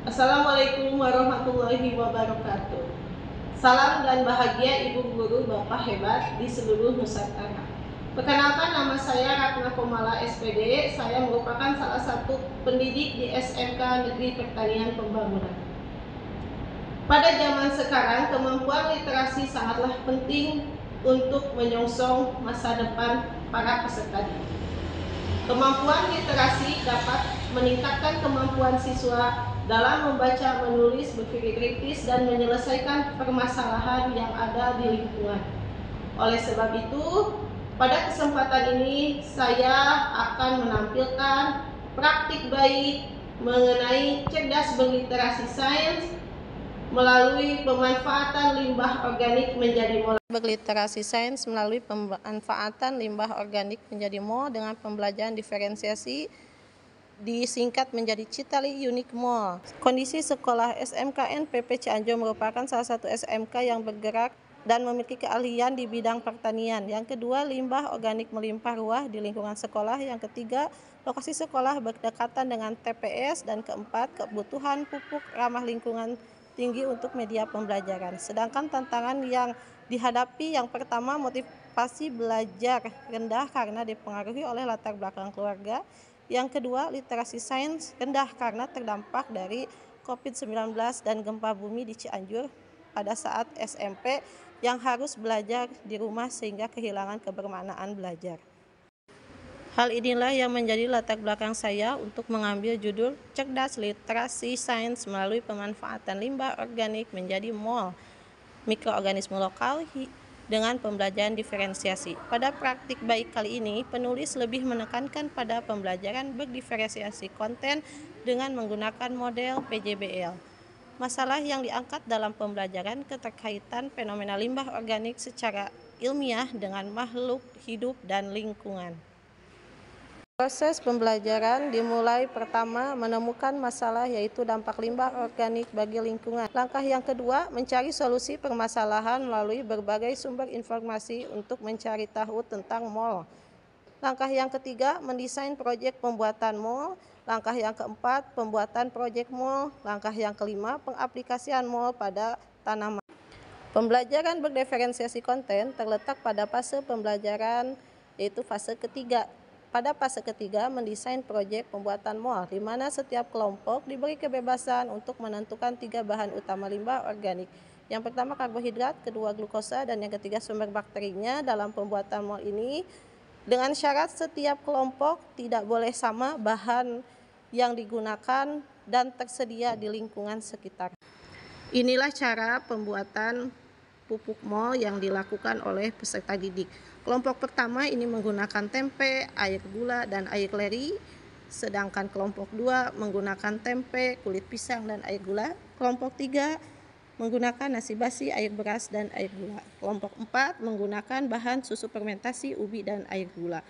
Assalamualaikum warahmatullahi wabarakatuh. Salam dan bahagia Ibu Guru Bapak hebat di seluruh Nusantara. Perkenalkan, nama saya Ratna Komala SPD. Saya merupakan salah satu pendidik di SMK Negeri Pertanian Pembangunan. Pada zaman sekarang, kemampuan literasi sangatlah penting untuk menyongsong masa depan para peserta didik. Kemampuan literasi dapat meningkatkan kemampuan siswa dalam membaca, menulis, berpikir kritis, dan menyelesaikan permasalahan yang ada di lingkungan. Oleh sebab itu, pada kesempatan ini saya akan menampilkan praktik baik mengenai cerdas berliterasi sains melalui pemanfaatan limbah organik menjadi mol. Berliterasi sains melalui pemanfaatan limbah organik menjadi mol dengan pembelajaran diferensiasi disingkat menjadi Citali Unique Mall. Kondisi sekolah SMKN PP Cianjur merupakan salah satu SMK yang bergerak dan memiliki keahlian di bidang pertanian. Yang kedua, limbah organik melimpah ruah di lingkungan sekolah. Yang ketiga, lokasi sekolah berdekatan dengan TPS. Dan keempat, kebutuhan pupuk ramah lingkungan tinggi untuk media pembelajaran. Sedangkan tantangan yang dihadapi yang pertama, motivasi belajar rendah karena dipengaruhi oleh latar belakang keluarga. Yang kedua, literasi sains rendah karena terdampak dari COVID-19 dan gempa bumi di Cianjur pada saat SMP yang harus belajar di rumah sehingga kehilangan kebermaknaan belajar. Hal inilah yang menjadi latar belakang saya untuk mengambil judul Cerdas Literasi Sains melalui pemanfaatan limbah organik menjadi mol mikroorganisme lokal dengan pembelajaran diferensiasi. Pada praktik baik kali ini, penulis lebih menekankan pada pembelajaran berdiferensiasi konten dengan menggunakan model PJBL. Masalah yang diangkat dalam pembelajaran keterkaitan fenomena limbah organik secara ilmiah dengan makhluk hidup dan lingkungan. Proses pembelajaran dimulai pertama menemukan masalah yaitu dampak limbah organik bagi lingkungan. Langkah yang kedua, mencari solusi permasalahan melalui berbagai sumber informasi untuk mencari tahu tentang mol. Langkah yang ketiga, mendesain proyek pembuatan mol. Langkah yang keempat, pembuatan proyek mol. Langkah yang kelima, pengaplikasian mol pada tanaman. Pembelajaran berdiferensiasi konten terletak pada fase pembelajaran yaitu fase ketiga. Pada fase ketiga, mendesain proyek pembuatan mol, di mana setiap kelompok diberi kebebasan untuk menentukan 3 bahan utama limbah organik. Yang pertama karbohidrat, kedua glukosa, dan yang ketiga sumber bakterinya dalam pembuatan mol ini. Dengan syarat setiap kelompok tidak boleh sama bahan yang digunakan dan tersedia di lingkungan sekitar. Inilah cara pembuatan pupuk mol yang dilakukan oleh peserta didik. Kelompok pertama ini menggunakan tempe, air gula, dan air leri. Sedangkan kelompok 2 menggunakan tempe, kulit pisang, dan air gula. Kelompok 3 menggunakan nasi basi, air beras, dan air gula. Kelompok 4 menggunakan bahan susu fermentasi, ubi, dan air gula.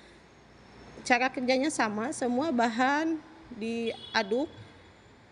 Cara kerjanya sama, semua bahan diaduk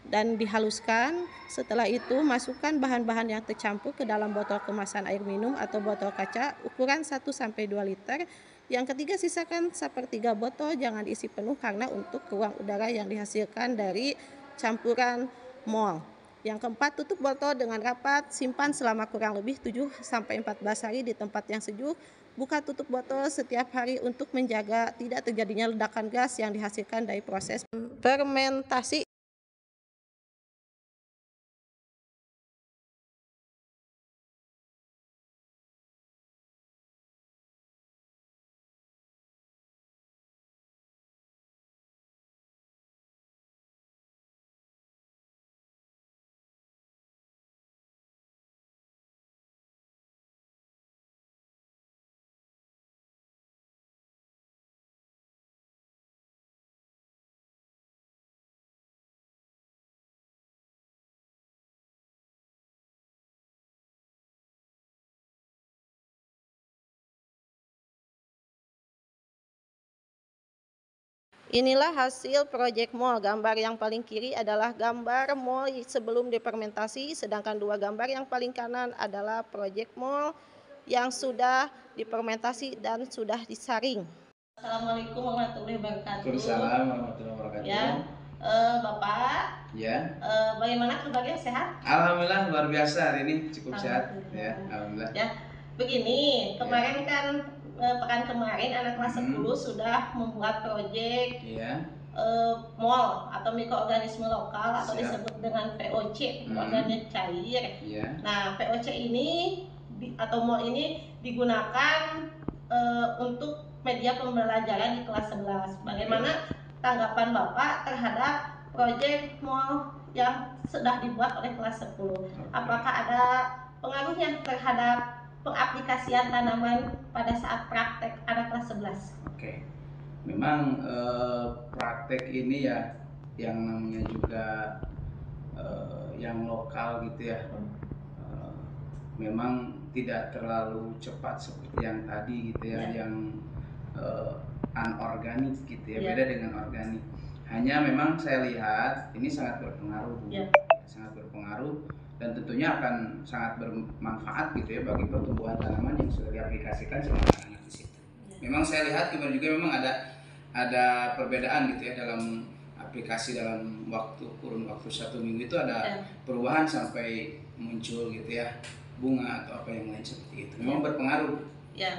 dan dihaluskan. Setelah itu masukkan bahan-bahan yang tercampur ke dalam botol kemasan air minum atau botol kaca ukuran 1-2 liter. Yang ketiga, sisakan sepertiga botol, jangan diisi penuh karena untuk ruang udara yang dihasilkan dari campuran mol. Yang keempat, tutup botol dengan rapat, simpan selama kurang lebih 7-14 hari di tempat yang sejuk. Buka tutup botol setiap hari untuk menjaga tidak terjadinya ledakan gas yang dihasilkan dari proses fermentasi. Inilah hasil proyek mol. Gambar yang paling kiri adalah gambar mol sebelum difermentasi, sedangkan 2 gambar yang paling kanan adalah proyek mol yang sudah difermentasi dan sudah disaring. Assalamualaikum warahmatullahi wabarakatuh. Waalaikumsalam warahmatullahi wabarakatuh. Ya, Bapak, Ya. bagaimana kabarnya, sehat? Alhamdulillah luar biasa hari ini, cukup sehat. Ya, alhamdulillah. Ya, begini, kemarin kan pekan kemarin anak kelas 10 sudah membuat proyek mol atau mikroorganisme lokal atau disebut dengan POC, organik cair. Nah, POC ini atau mol ini digunakan untuk media pembelajaran di kelas 11. Bagaimana tanggapan Bapak terhadap proyek mol yang sudah dibuat oleh kelas 10? Apakah ada pengaruhnya terhadap pengaplikasian tanaman pada saat praktek anak kelas 11? Oke. Memang praktek ini ya yang namanya juga yang lokal gitu ya. Memang tidak terlalu cepat seperti yang tadi gitu ya, yang anorganik gitu ya, beda dengan organik. Hanya memang saya lihat ini sangat berpengaruh, sangat berpengaruh, dan tentunya akan sangat bermanfaat gitu ya bagi pertumbuhan tanaman yang sudah diaplikasikan sama anak-anak di situ. Memang saya lihat kemarin juga memang ada perbedaan gitu ya dalam aplikasi dalam kurun waktu 1 minggu itu ada perubahan sampai muncul gitu ya bunga atau apa yang lain seperti itu. Memang berpengaruh. Ya.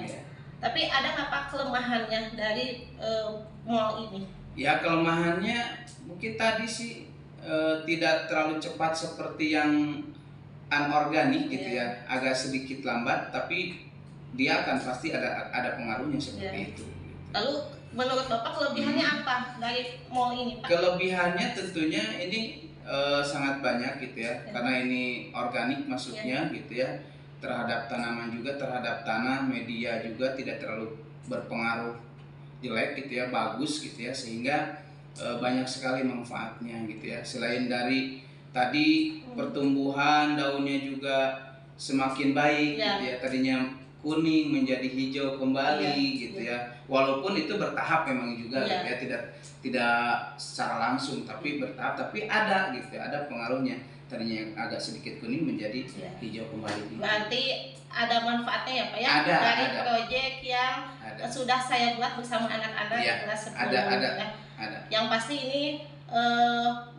Tapi ada apa kelemahannya dari mall ini? Ya, kelemahannya mungkin tadi sih tidak terlalu cepat seperti yang anorganik gitu ya, agak sedikit lambat, tapi dia akan pasti ada pengaruhnya seperti itu. Lalu menurut Bapak kelebihannya apa dari mall ini, Pak? Kelebihannya tentunya ini sangat banyak gitu ya, karena ini organik maksudnya gitu ya, terhadap tanaman juga, terhadap tanah, media juga tidak terlalu berpengaruh jelek gitu ya, bagus gitu ya, sehingga banyak sekali manfaatnya gitu ya. Selain dari tadi pertumbuhan daunnya juga semakin baik gitu ya, tadinya kuning menjadi hijau kembali gitu ya, walaupun itu bertahap memang juga gitu ya, tidak secara langsung tapi bertahap, tapi ada gitu ya, ada pengaruhnya, tadinya yang agak sedikit kuning menjadi hijau kembali gitu. Berarti ada manfaatnya ya Pak ya, dari proyek yang sudah saya buat bersama anak-anak di kelas 10. Ada. Yang pasti ini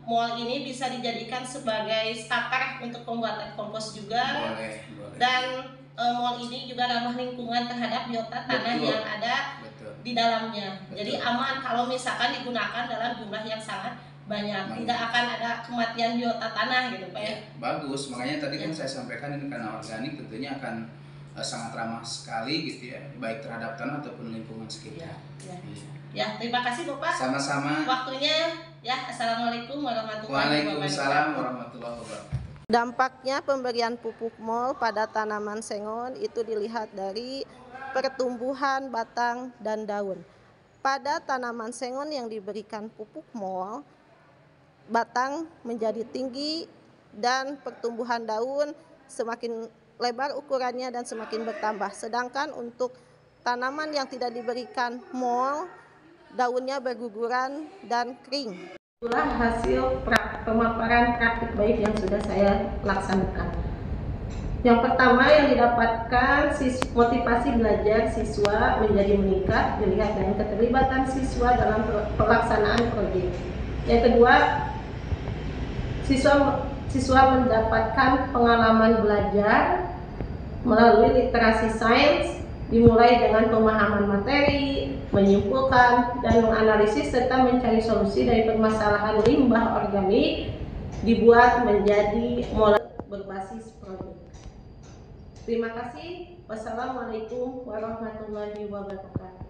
mall ini bisa dijadikan sebagai starter untuk pembuatan kompos juga. Boleh. Dan mall ini juga ramah lingkungan terhadap biota tanah yang ada di dalamnya. Jadi aman kalau misalkan digunakan dalam jumlah yang sangat banyak. Tidak akan ada kematian biota tanah gitu Pak ya. Bagus, makanya tadi kan saya sampaikan ini karena organik tentunya akan sangat ramah sekali gitu ya, baik terhadap tanah ataupun lingkungan sekitar. Ya, terima kasih Bapak. Sama-sama. Waktunya ya. Assalamualaikum warahmatullahi wabarakatuh. Waalaikumsalam warahmatullahi wabarakatuh. Dampaknya pemberian pupuk mol pada tanaman sengon itu dilihat dari pertumbuhan batang dan daun. Pada tanaman sengon yang diberikan pupuk mol, batang menjadi tinggi dan pertumbuhan daun semakin lebar ukurannya dan semakin bertambah. Sedangkan untuk tanaman yang tidak diberikan mol, daunnya berguguran dan kering. Itulah hasil pemaparan praktik baik yang sudah saya laksanakan. Yang pertama yang didapatkan motivasi belajar siswa menjadi meningkat dilihat dengan keterlibatan siswa dalam pelaksanaan proyek. Yang kedua, siswa mendapatkan pengalaman belajar melalui literasi sains, dimulai dengan pemahaman materi, menyimpulkan dan menganalisis serta mencari solusi dari permasalahan limbah organik dibuat menjadi model berbasis produk. Terima kasih. Wassalamualaikum warahmatullahi wabarakatuh.